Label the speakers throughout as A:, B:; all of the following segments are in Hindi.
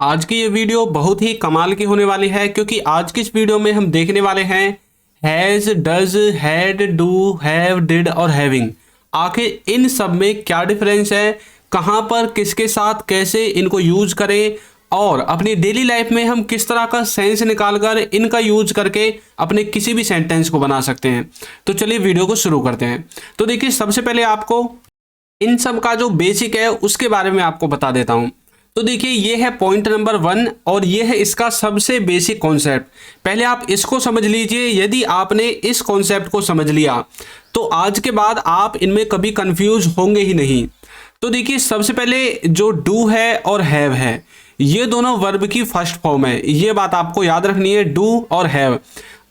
A: आज की ये वीडियो बहुत ही कमाल की होने वाली है क्योंकि आज की इस वीडियो में हम देखने वाले हैं has, does, had, do, have, did और हैविंग। आखिर इन सब में क्या डिफरेंस है, कहाँ पर किसके साथ कैसे इनको यूज करें और अपनी डेली लाइफ में हम किस तरह का सेंस निकालकर इनका यूज करके अपने किसी भी सेंटेंस को बना सकते हैं। तो चलिए वीडियो को शुरू करते हैं। तो देखिए, सबसे पहले आपको इन सब का जो बेसिक है उसके बारे में आपको बता देता हूं। तो देखिए, ये है पॉइंट नंबर 1 और ये है इसका सबसे बेसिक कॉन्सेप्ट। पहले आप इसको समझ लीजिए। यदि आपने इस कॉन्सेप्ट को समझ लिया तो आज के बाद आप इनमें कभी कंफ्यूज होंगे ही नहीं। तो देखिए, सबसे पहले जो डू है और हैव है, ये दोनों वर्ब की फर्स्ट फॉर्म है। ये बात आपको याद रखनी है, डू और हैव।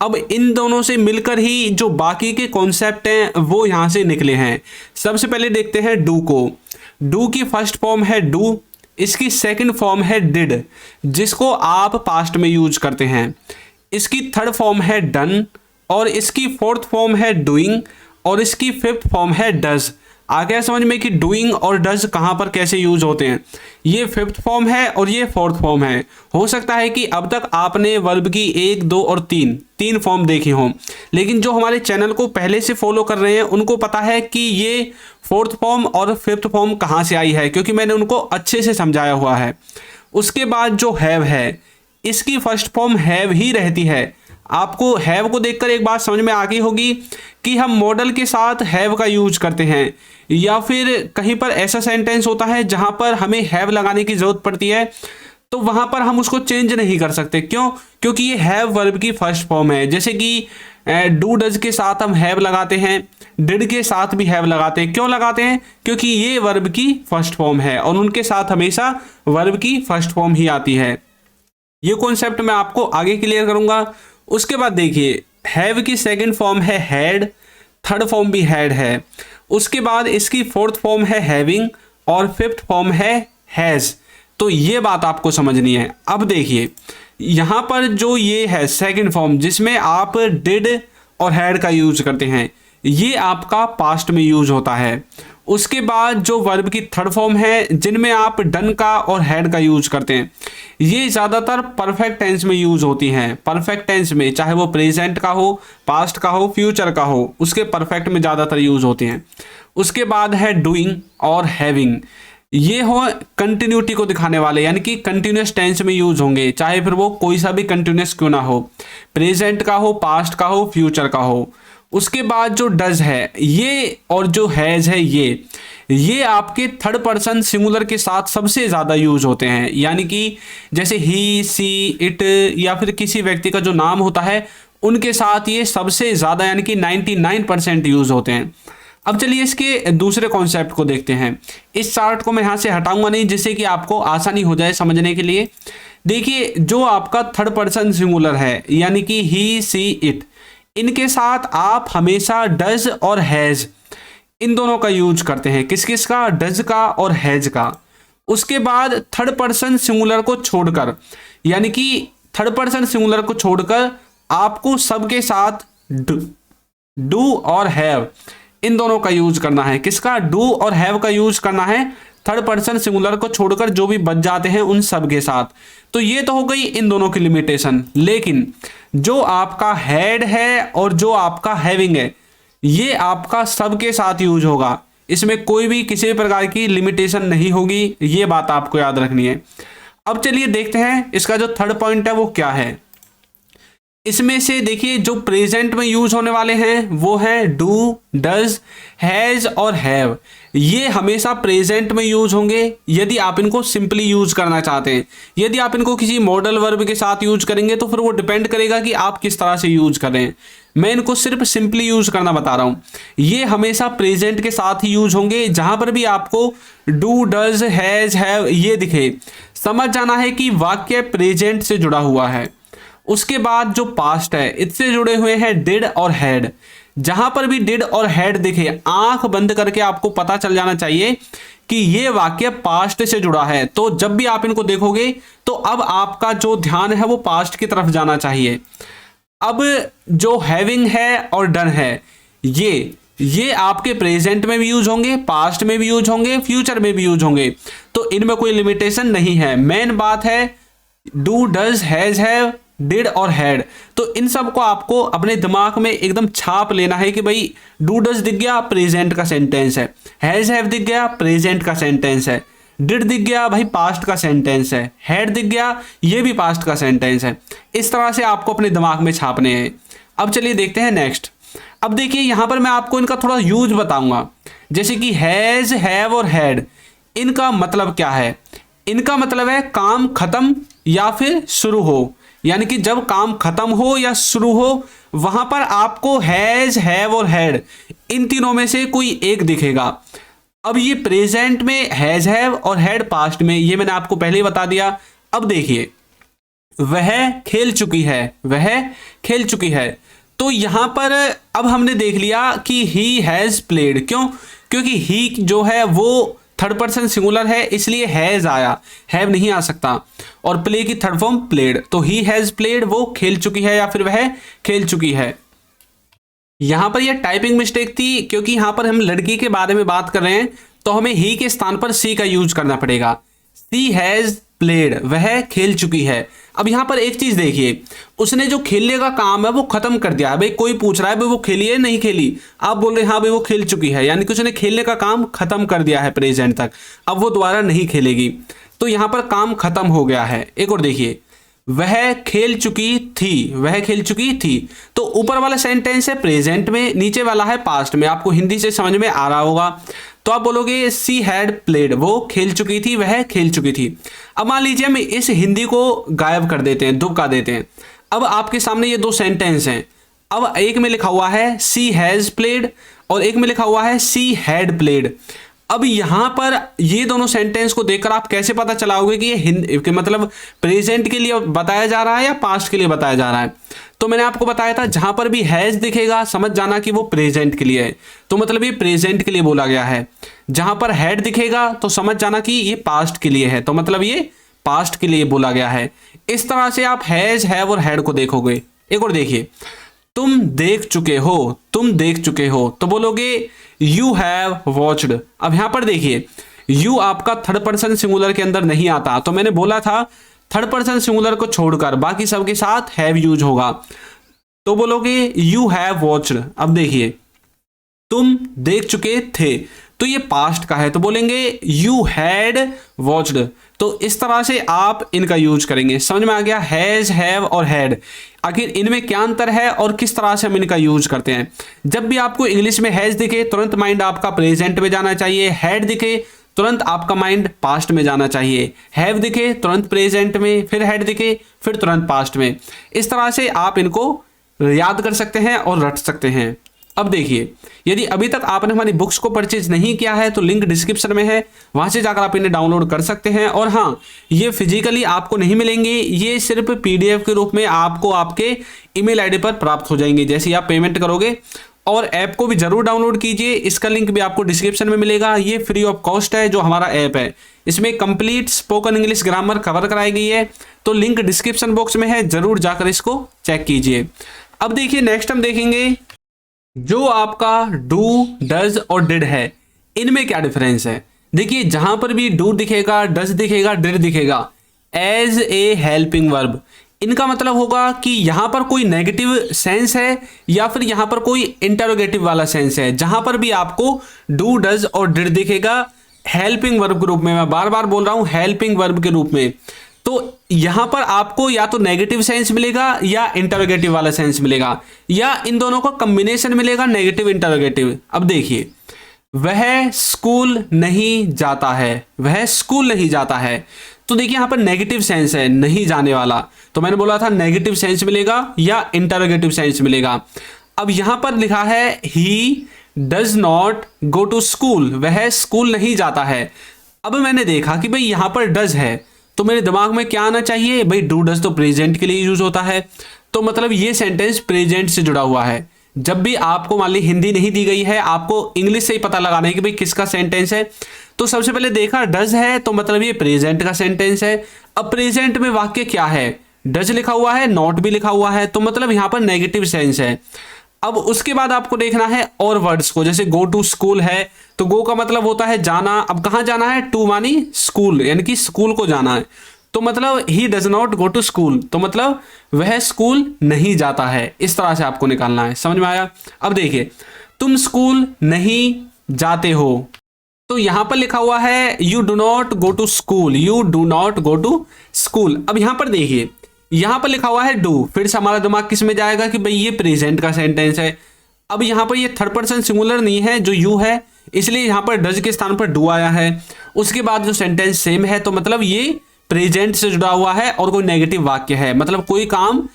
A: अब इन दोनों से मिलकर ही जो बाकी के कॉन्सेप्ट हैं वो यहां से निकले हैं। सबसे पहले देखते हैं डू को। डू की फर्स्ट फॉर्म है डू, इसकी सेकंड फॉर्म है डिड जिसको आप पास्ट में यूज करते हैं। इसकी थर्ड फॉर्म है डन और इसकी फोर्थ फॉर्म है डूइंग और इसकी फिफ्थ फॉर्म है डज। आ गया समझ में कि डूइंग और डज कहाँ पर कैसे यूज होते हैं। ये फिफ्थ फॉर्म है और ये फोर्थ फॉर्म है। हो सकता है कि अब तक आपने वर्ब की 1, 2 और 3 फॉर्म देखी हों, लेकिन जो हमारे चैनल को पहले से फॉलो कर रहे हैं उनको पता है कि ये फोर्थ फॉर्म और फिफ्थ फॉर्म कहाँ से आई है, क्योंकि मैंने उनको अच्छे से समझाया हुआ है। उसके बाद जो हैव है, इसकी फर्स्ट फॉर्म हैव ही रहती है। आपको हैव को देखकर एक बात समझ में आ गई होगी कि हम मॉडल के साथ हैव का यूज करते हैं, या फिर कहीं पर ऐसा सेंटेंस होता है जहां पर हमें हैव लगाने की जरूरत पड़ती है तो वहां पर हम उसको चेंज नहीं कर सकते। क्यों? क्योंकि ये हैव वर्ब की फर्स्ट फॉर्म है। जैसे कि डू डज के साथ हम हैव लगाते हैं, डिड के साथ भी हैव लगाते हैं। क्यों लगाते हैं? क्योंकि ये वर्ब की फर्स्ट फॉर्म है और उनके साथ हमेशा वर्ब की फर्स्ट फॉर्म ही आती है। ये कॉन्सेप्ट मैं आपको आगे क्लियर करूंगा। उसके बाद देखिए, हैव की सेकंड फॉर्म है हैड, थर्ड फॉर्म भी हैड है। उसके बाद इसकी फोर्थ फॉर्म है हैविंग और फिफ्थ फॉर्म है हैज। तो ये बात आपको समझनी है। अब देखिए, यहां पर जो ये है सेकंड फॉर्म जिसमें आप डिड और हैड का यूज करते हैं, ये आपका पास्ट में यूज होता है। उसके बाद जो वर्ब की थर्ड फॉर्म है जिनमें आप डन का और हैड का यूज करते हैं, ये ज़्यादातर परफेक्ट टेंस में यूज होती हैं। परफेक्ट टेंस में, चाहे वो प्रेजेंट का हो, पास्ट का हो, फ्यूचर का हो, उसके परफेक्ट में ज़्यादातर यूज होती हैं। उसके बाद है डूइंग और हैविंग। ये हो कंटिन्यूटी को दिखाने वाले, यानी कि कंटिन्यूस टेंस में यूज होंगे, चाहे फिर वो कोई सा भी कंटिन्यूस क्यों ना हो, प्रेजेंट का हो, पास्ट का हो, फ्यूचर का हो। उसके बाद जो डज है ये और जो हैज है ये आपके थर्ड पर्सन सिंगुलर के साथ सबसे ज़्यादा यूज होते हैं। यानी कि जैसे ही, सी, इट या फिर किसी व्यक्ति का जो नाम होता है उनके साथ ये सबसे ज़्यादा यानी कि 99% यूज होते हैं। अब चलिए इसके दूसरे कॉन्सेप्ट को देखते हैं। इस चार्ट को मैं यहाँ से हटाऊंगा नहीं जिससे कि आपको आसानी हो जाए समझने के लिए। देखिए, जो आपका थर्ड पर्सन सिंगुलर है यानी कि ही, सी, इट, इनके साथ आप हमेशा डज और हैज इन दोनों का यूज करते हैं। किस किस का? डज का और हैज का। उसके बाद थर्ड पर्सन सिंगुलर को छोड़कर, यानी कि थर्ड पर्सन सिंगुलर को छोड़कर आपको सबके साथ डू और हैव इन दोनों का यूज करना है। किसका? डू और हैव का यूज करना है थर्ड पर्सन सिंगुलर को छोड़कर, जो भी बच जाते हैं उन सब के साथ। तो ये तो हो गई इन दोनों की लिमिटेशन। लेकिन जो आपका हैड है और जो आपका हैविंग है, ये आपका सबके साथ यूज होगा। इसमें कोई भी किसी भी प्रकार की लिमिटेशन नहीं होगी। ये बात आपको याद रखनी है। अब चलिए देखते हैं इसका जो थर्ड पॉइंट है वो क्या है। इसमें से देखिए, जो प्रेजेंट में यूज होने वाले हैं वो है डू, डज, हैज और हैव। ये हमेशा प्रेजेंट में यूज होंगे यदि आप इनको सिंपली यूज करना चाहते हैं। यदि आप इनको किसी मॉडल वर्ब के साथ यूज करेंगे तो फिर वो डिपेंड करेगा कि आप किस तरह से यूज कर रहे हैं। मैं इनको सिर्फ सिंपली यूज करना बता रहा हूं। ये हमेशा प्रेजेंट के साथ ही यूज होंगे। जहां पर भी आपको डू, डज, हैज, हैव ये दिखे, समझ जाना है कि वाक्य प्रेजेंट से जुड़ा हुआ है। उसके बाद जो पास्ट है, इससे जुड़े हुए हैं डिड और हैड। जहां पर भी डिड और हैड दिखे, आंख बंद करके आपको पता चल जाना चाहिए कि ये वाक्य पास्ट से जुड़ा है। तो जब भी आप इनको देखोगे तो अब आपका जो ध्यान है वो पास्ट की तरफ जाना चाहिए। अब जो हैविंग है और डन है, ये आपके प्रेजेंट में भी यूज होंगे, पास्ट में भी यूज होंगे, फ्यूचर में भी यूज होंगे। तो इनमें कोई लिमिटेशन नहीं है। मेन बात है do, does, has, have, did और हैड। तो इन सब को आपको अपने दिमाग में एकदम छाप लेना है कि भाई डू डज दिख गया, प्रेजेंट का सेंटेंस है। हैज हैव दिख गया, प्रेजेंट का सेंटेंस है। डिड दिख गया, भाई पास्ट का सेंटेंस है। हैड दिख गया, ये भी पास्ट का सेंटेंस है। इस तरह से आपको अपने दिमाग में छापने हैं। अब चलिए देखते हैं नेक्स्ट। अब देखिए यहां पर मैं आपको इनका थोड़ा यूज बताऊंगा, जैसे कि हैज, हैव और हैड, इनका मतलब क्या है। इनका मतलब है काम खत्म या फिर शुरू हो, यानी कि जब काम खत्म हो या शुरू हो वहां पर आपको हैज, हैव और हैड इन तीनों में से कोई एक दिखेगा। अब ये प्रेजेंट में हैज, हैव और हैड पास्ट में, ये मैंने आपको पहले ही बता दिया। अब देखिए वह खेल चुकी है, वह खेल चुकी है। तो यहां पर अब हमने देख लिया कि ही हैज प्लेड। क्यों? क्योंकि ही जो है वो थर्ड पर्सन सिंगुलर है, इसलिए हैज आया, हैव नहीं आ सकता। और प्ले की थर्ड फॉर्म प्लेड, तो ही हैज प्लेड, वो खेल चुकी है या फिर वह खेल चुकी है। यहां पर यह टाइपिंग मिस्टेक थी, क्योंकि यहां पर हम लड़की के बारे में बात कर रहे हैं, तो हमें ही के स्थान पर सी का यूज करना पड़ेगा। सी हैज प्लेड, वह खेल चुकी है। अब यहां पर एक चीज देखिए, उसने जो खेलने का काम है वो खत्म कर दिया है। भाई कोई पूछ रहा है भाई वो खेली है नहीं खेली, आप बोल रहे हैं हाँ भाई वो खेल चुकी है, यानी कि उसने खेलने का काम खत्म कर दिया है प्रेजेंट तक, अब वो दोबारा नहीं खेलेगी। तो यहां पर काम खत्म हो गया है। एक और देखिए, वह खेल चुकी थी, वह खेल चुकी थी। तो ऊपर वाला सेंटेंस है प्रेजेंट में, नीचे वाला है पास्ट में। आपको हिंदी से समझ में आ रहा होगा, तो आप बोलोगे सी हैड प्लेड, वो खेल चुकी थी, वह खेल चुकी थी। अब मान लीजिए हम इस हिंदी को गायब कर देते हैं, दुबका देते हैं। अब आपके सामने ये दो सेंटेंस हैं। अब एक में लिखा हुआ है सी हैज प्लेड और एक में लिखा हुआ है सी हैड प्लेड। अब यहां पर ये दोनों सेंटेंस को देखकर आप कैसे पता चलाओगे कि ये मतलब प्रेजेंट के लिए बताया जा रहा है या पास्ट के लिए बताया जा रहा है। तो मैंने आपको बताया था जहां पर भी हैज दिखेगा समझ जाना कि वो प्रेजेंट के लिए है, तो मतलब ये प्रेजेंट के लिए बोला गया है। जहां पर हैड दिखेगा तो समझ जाना कि ये पास्ट के लिए है, तो मतलब ये पास्ट के लिए बोला गया है। इस तरह से आप हैज, हैव और हैड को देखोगे। एक और देखिए, तुम देख चुके हो, तुम देख चुके हो, तो बोलोगे यू हैव वॉच्ड। अब यहां पर देखिए यू आपका थर्ड पर्सन सिंगुलर के अंदर नहीं आता, तो मैंने बोला था थर्ड पर्सन सिंगुलर को छोड़कर बाकी सबके साथ हैव यूज होगा। तो बोलोगे यू हैव वॉच्ड। अब देखिए तुम देख चुके थे, तो ये पास्ट का है, तो बोलेंगे यू हैड वॉच्ड। तो इस तरह से आप इनका यूज करेंगे। समझ में आ गया हैज, हैव और हैड, आखिर इनमें क्या अंतर है और किस तरह से हम इनका यूज करते हैं। जब भी आपको इंग्लिश में हैज दिखे तुरंत माइंड आपका प्रेजेंट में जाना चाहिए, हैड दिखे तुरंत आपका माइंड पास्ट में जाना चाहिए, हैव दिखे तुरंत प्रेजेंट में, फिर हैड दिखे फिर तुरंत पास्ट में। इस तरह से आप इनको याद कर सकते हैं और रट सकते हैं। अब देखिए, यदि अभी तक आपने हमारी बुक्स को परचेज नहीं किया है तो लिंक डिस्क्रिप्शन में है, वहां से जाकर आप इन्हें डाउनलोड कर सकते हैं। और हाँ, ये फिजिकली आपको नहीं मिलेंगे, ये सिर्फ पीडीएफ के रूप में आपको आपके ईमेल आईडी पर प्राप्त हो जाएंगे जैसे ही आप पेमेंट करोगे। और ऐप को भी जरूर डाउनलोड कीजिए, इसका लिंक भी आपको डिस्क्रिप्शन में मिलेगा। ये फ्री ऑफ कॉस्ट है जो हमारा ऐप है, इसमें complete spoken English grammar cover कराई गई है, तो लिंक डिस्क्रिप्शन बॉक्स में है, जरूर जाकर इसको चेक कीजिए। अब देखिए नेक्स्ट हम देखेंगे जो आपका डू, डज और डिड है, इनमें क्या डिफरेंस है। देखिए जहां पर भी डू दिखेगा, डज दिखेगा, डिड दिखेगा एज ए हेल्पिंग वर्ब, इनका मतलब होगा कि यहां पर कोई नेगेटिव सेंस है या फिर यहां पर कोई इंटरोगेटिव वाला सेंस है। जहां पर भी आपको डू, डज और डिड दिखेगा हेल्पिंग वर्ब के रूप में, मैं बार बार बोल रहा हूं हेल्पिंग वर्ब के रूप में, तो यहां पर आपको या तो नेगेटिव सेंस मिलेगा या इंटरोगेटिव वाला सेंस मिलेगा, या इन दोनों का कॉम्बिनेशन मिलेगा, नेगेटिव इंटरोगेटिव। अब देखिए वह स्कूल नहीं जाता है, वह स्कूल नहीं जाता है, तो देखिए यहां पर नेगेटिव सेंस है, नहीं जाने वाला, तो मैंने बोला था नेगेटिव सेंस मिलेगा या इंटरोगेटिव सेंस मिलेगा। अब यहां पर लिखा है he does not go to school, वह स्कूल नहीं जाता है। अब मैंने देखा कि भाई यहां पर डज है, तो मेरे दिमाग में क्या आना चाहिए, भाई डू डज तो प्रेजेंट के लिए यूज होता है, तो मतलब ये सेंटेंस प्रेजेंट से जुड़ा हुआ है। जब भी आपको मान ली हिंदी नहीं दी गई है, आपको इंग्लिश से ही पता लगाना है कि भाई किसका सेंटेंस है, तो सबसे पहले देखा डज है, तो मतलब ये प्रेजेंट का सेंटेंस है। अब प्रेजेंट में वाक्य क्या है, डज लिखा हुआ है, नॉट भी लिखा हुआ है, तो मतलब यहां पर नेगेटिव सेंस है। अब उसके बाद आपको देखना है और वर्ड्स को, जैसे गो टू स्कूल है, तो गो का मतलब होता है जाना, अब कहां जाना है, टू मानी स्कूल, यानी कि स्कूल को जाना है, तो मतलब he does not go to school, तो मतलब वह स्कूल नहीं जाता है। इस तरह से आपको निकालना है। समझ में आया? अब देखिए, तुम स्कूल नहीं जाते हो, तो यहां पर लिखा हुआ है you do not go to school, you do not go to school. अब यहां पर देखिए, यहां पर लिखा हुआ है डू, फिर से हमारा दिमाग किस में जाएगा कि भाई ये प्रेजेंट का सेंटेंस है। अब यहां पर ये थर्ड पर्सन सिंगुलर नहीं है जो यू है, इसलिए यहां पर डज के स्थान पर डू आया है। उसके बाद जो सेंटेंस सेम है, तो मतलब ये प्रेजेंट से जुड़ा हुआ है और कोई नेगेटिव वाक्य है। मतलब कोई काम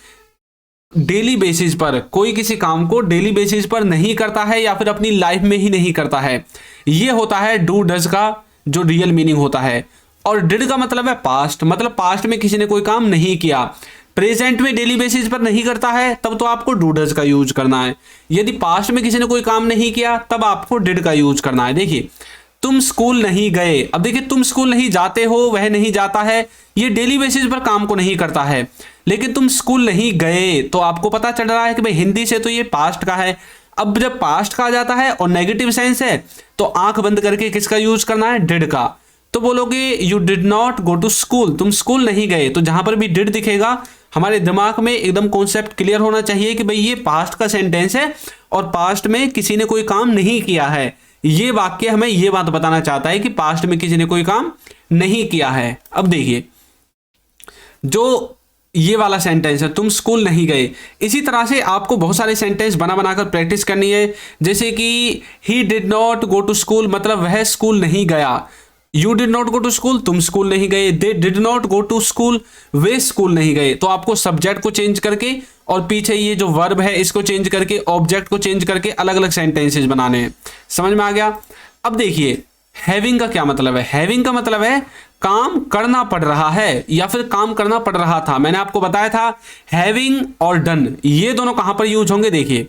A: डेली बेसिस पर, कोई किसी काम को डेली बेसिस पर नहीं करता है या फिर अपनी लाइफ में ही नहीं करता है। ये होता है डू डज का जो रियल मीनिंग होता है। और डिड का मतलब है पास्ट, मतलब पास्ट में किसी ने कोई काम नहीं किया। प्रेजेंट में डेली बेसिस पर नहीं करता है, तब तो आपको डू डज का यूज करना है। यदि पास्ट में किसी ने कोई काम नहीं किया, तब आपको डिड का यूज करना है। देखिए, तुम स्कूल नहीं गए। अब देखिए, तुम स्कूल नहीं जाते हो, वह नहीं जाता है, ये डेली बेसिस पर काम को नहीं करता है। लेकिन तुम स्कूल नहीं गए, तो आपको पता चल रहा है कि भाई हिंदी से तो ये पास्ट का है। अब जब पास्ट का आ जाता है और नेगेटिव सेंस है, तो आंख बंद करके किसका यूज करना है? डिड का। तो बोलोगे you did not go to school, तुम स्कूल नहीं गए। तो जहां पर भी डिड दिखेगा, हमारे दिमाग में एकदम कॉन्सेप्ट क्लियर होना चाहिए कि भाई ये पास्ट का सेंटेंस है और पास्ट में किसी ने कोई काम नहीं किया है। ये वाक्य हमें ये बात बताना चाहता है कि पास्ट में किसी ने कोई काम नहीं किया है। अब देखिए, जो ये वाला सेंटेंस है तुम स्कूल नहीं गए, इसी तरह से आपको बहुत सारे सेंटेंस बना बनाकर प्रैक्टिस करनी है। जैसे कि he did not go to school, मतलब वह स्कूल नहीं गया। You did not go to school, तुम स्कूल नहीं गए। They did not go to school, वे स्कूल नहीं गए। तो आपको सब्जेक्ट को चेंज करके और पीछे ये जो वर्ब है इसको चेंज करके, ऑब्जेक्ट को चेंज करके अलग अलग सेंटेंसेस बनाने हैं। समझ में आ गया? अब देखिए, हैविंग का क्या मतलब है? हैविंग का मतलब है काम करना पड़ रहा है या फिर काम करना पड़ रहा था। मैंने आपको बताया था हैविंग और डन ये दोनों कहां पर यूज होंगे। देखिए,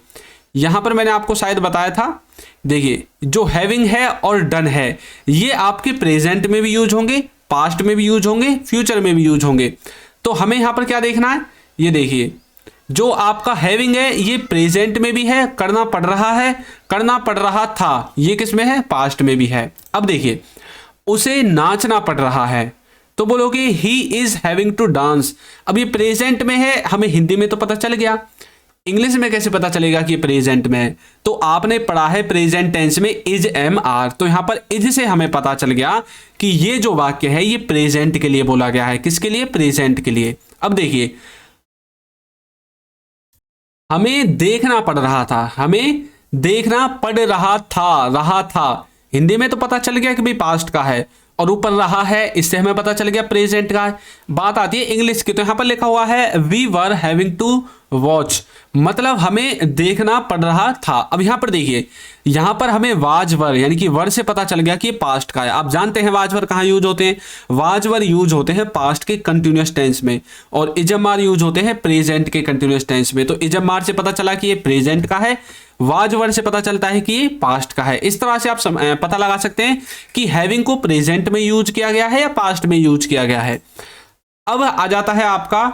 A: यहां पर मैंने आपको शायद बताया था। देखिए, जो हैविंग है और डन है, ये आपके प्रेजेंट में भी यूज होंगे, पास्ट में भी यूज होंगे, फ्यूचर में भी यूज होंगे। तो हमें यहां पर क्या देखना है? ये देखिए, जो आपका हैविंग है ये प्रेजेंट में भी है, करना पड़ रहा है, करना पड़ रहा था, ये किस में है? पास्ट में भी है। अब देखिए, उसे नाचना पड़ रहा है, तो बोलोगे he is having to dance. अब ये प्रेजेंट में है, हमें हिंदी में तो पता चल गया, इंग्लिश में कैसे पता चलेगा कि ये प्रेजेंट में है? तो आपने पढ़ा है प्रेजेंट टेंस में इज एम आर, तो यहां पर इज से हमें पता चल गया कि ये जो वाक्य है ये प्रेजेंट के लिए बोला गया है। किसके लिए? प्रेजेंट के लिए। अब देखिए, हमें देखना पड़ रहा था, हमें देखना पड़ रहा था। हिंदी में तो पता चल गया कि भाई पास्ट का है, और ऊपर रहा है इससे हमें पता चल गया प्रेजेंट का है। बात आती है इंग्लिश की, तो यहां पर लिखा हुआ है we were having to watch, मतलब हमें देखना पड़ रहा था। अब यहां पर देखिए, यहां पर हमें वाज वर यानी कि वर से पता चल गया कि पास्ट का है। आप जानते हैं वाज वर कहां यूज होते हैं? वाज वर यूज होते हैं पास्ट के कंटिन्यूअस टेंस में, और इजमार यूज होते हैं प्रेजेंट के कंटिन्यूअस टेंस में। तो इजमार से पता चला कि ये प्रेजेंट का है, वाज वर से पता चलता है कि ये पास्ट का है। इस तरह से आप पता लगा सकते हैं कि हैविंग को प्रेजेंट में यूज किया गया है या पास्ट में यूज किया गया है। अब आ जाता है आपका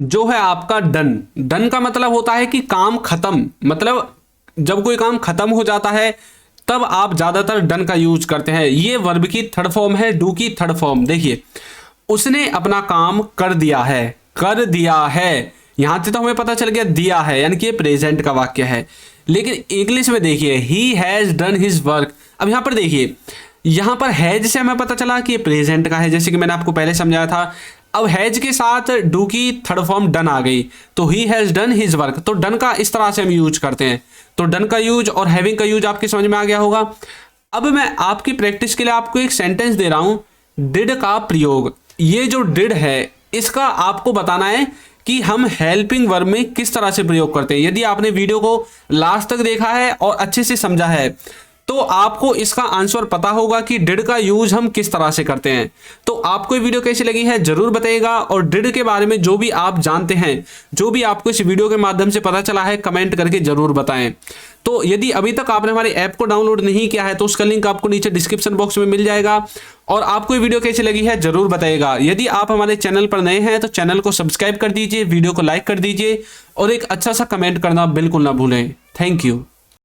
A: जो है आपका डन। डन का मतलब होता है कि काम खत्म, मतलब जब कोई काम खत्म हो जाता है तब आप ज्यादातर डन का यूज करते हैं। ये वर्ब की थर्ड फॉर्म है, डू की थर्ड फॉर्म। देखिए, उसने अपना काम कर दिया है, कर दिया है, यहां से तो हमें पता चल गया दिया है यानी कि ये प्रेजेंट का वाक्य है। लेकिन इंग्लिश में देखिए, he has done his work. अब यहां पर देखिए, यहां पर हैज से हमें पता चला कि ये प्रेजेंट का है, जैसे कि मैंने आपको पहले समझाया था। अब हैज के साथ डू की थर्ड फॉर्म डन आ गई, तो he has done his work. तो डन का इस तरह से हम यूज करते हैं। तो डन का यूज और हैविंग का यूज आपके समझ में आ गया होगा। अब मैं आपकी प्रैक्टिस के लिए आपको एक सेंटेंस दे रहा हूं, डिड का प्रयोग। ये जो डिड है इसका आपको बताना है कि हम हेल्पिंग वर्ब में किस तरह से प्रयोग करते हैं। यदि आपने वीडियो को लास्ट तक देखा है और अच्छे से समझा है तो आपको इसका आंसर पता होगा कि डिड का यूज हम किस तरह से करते हैं। तो आपको ये वीडियो कैसी लगी है जरूर बताइएगा, और डिड के बारे में जो भी आप जानते हैं, जो भी आपको इस वीडियो के माध्यम से पता चला है, कमेंट करके जरूर बताएं। तो यदि अभी तक आपने हमारी ऐप को डाउनलोड नहीं किया है तो उसका लिंक आपको नीचे डिस्क्रिप्शन बॉक्स में मिल जाएगा। और आपको ये वीडियो कैसी लगी है जरूर बताइएगा। यदि आप हमारे चैनल पर नए हैं तो चैनल को सब्सक्राइब कर दीजिए, वीडियो को लाइक कर दीजिए और एक अच्छा सा कमेंट करना बिल्कुल ना भूलें। Thank you.